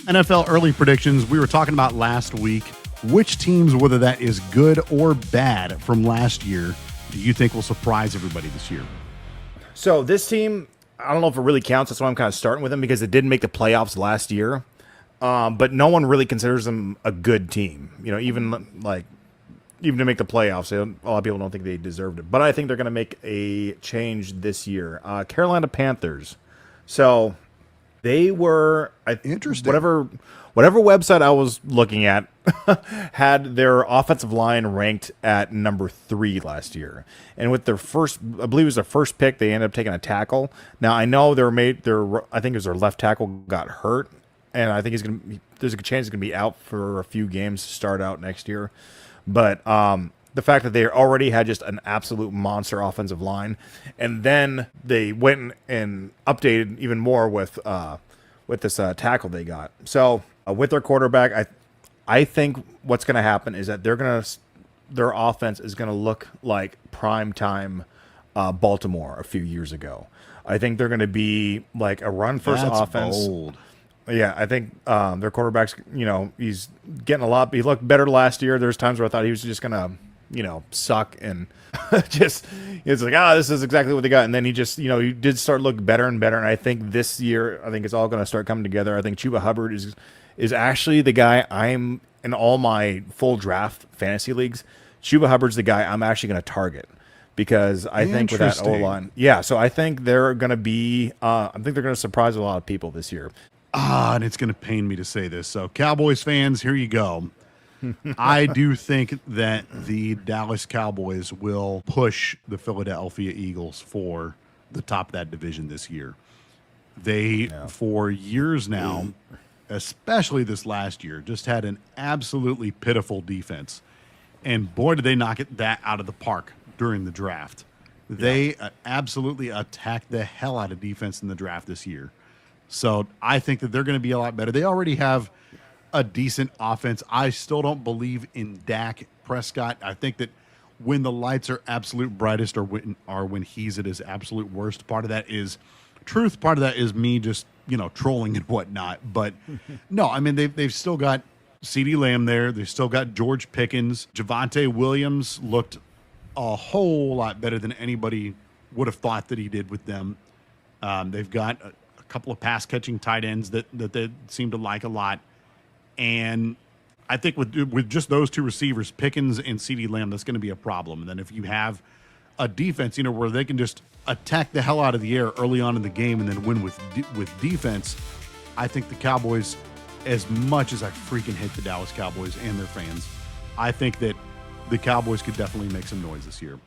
NFL early predictions. We were talking about last week. Which teams, whether that is good or bad from last year, do you think will surprise everybody this year? So this team, I don't know if it really counts. That's why I'm kind of starting with them because it didn't make the playoffs last year. But no one really considers them a good team. You know, even to make the playoffs, a lot of people don't think they deserved it. But I think they're going to make a change this year. Carolina Panthers. So they were Interesting. Whatever website I was looking at had their offensive line ranked at number 3 last year. And with their first, I believe it was their first pick, they ended up taking a tackle. Now I know I think it was their left tackle got hurt, and I think there's a chance he's gonna be out for a few games to start out next year. But the fact that they already had just an absolute monster offensive line, and then they went and updated even more with this tackle they got. So with their quarterback, I think what's going to happen is that their offense is going to look like prime time Baltimore a few years ago. I think they're going to be like a run first offense. Bold. Yeah, I think their quarterback's, he's getting a lot. He looked better last year. There's times where I thought he was just going to, suck and just, it's like, this is exactly what they got. And then he just, he did start looking better and better. And I think this year, I think it's all going to start coming together. I think Chuba Hubbard is actually the guy I'm in all my full draft fantasy leagues. Chuba Hubbard's the guy I'm actually going to target because I think with that O-line. Yeah, so I think they're going to be, I think they're going to surprise a lot of people this year. And it's going to pain me to say this. So, Cowboys fans, here you go. I do think that the Dallas Cowboys will push the Philadelphia Eagles for the top of that division this year. They, for years now, especially this last year, just had an absolutely pitiful defense. And boy, did they knock that out of the park during the draft. They absolutely attacked the hell out of defense in the draft this year. So I think that they're going to be a lot better. They already have a decent offense. I still don't believe in Dak Prescott. I think that when the lights are absolute brightest or when he's at his absolute worst, part of that is truth. Part of that is me just, trolling and whatnot. But no, I mean, they've still got CeeDee Lamb there. They've still got George Pickens. Javonte Williams looked a whole lot better than anybody would have thought that he did with them. They've got a couple of pass-catching tight ends that they seem to like a lot. And I think with just those two receivers, Pickens and CeeDee Lamb, that's going to be a problem. And then if you have a defense, where they can just attack the hell out of the air early on in the game and then win with defense, I think the Cowboys, as much as I freaking hate the Dallas Cowboys and their fans, I think that the Cowboys could definitely make some noise this year.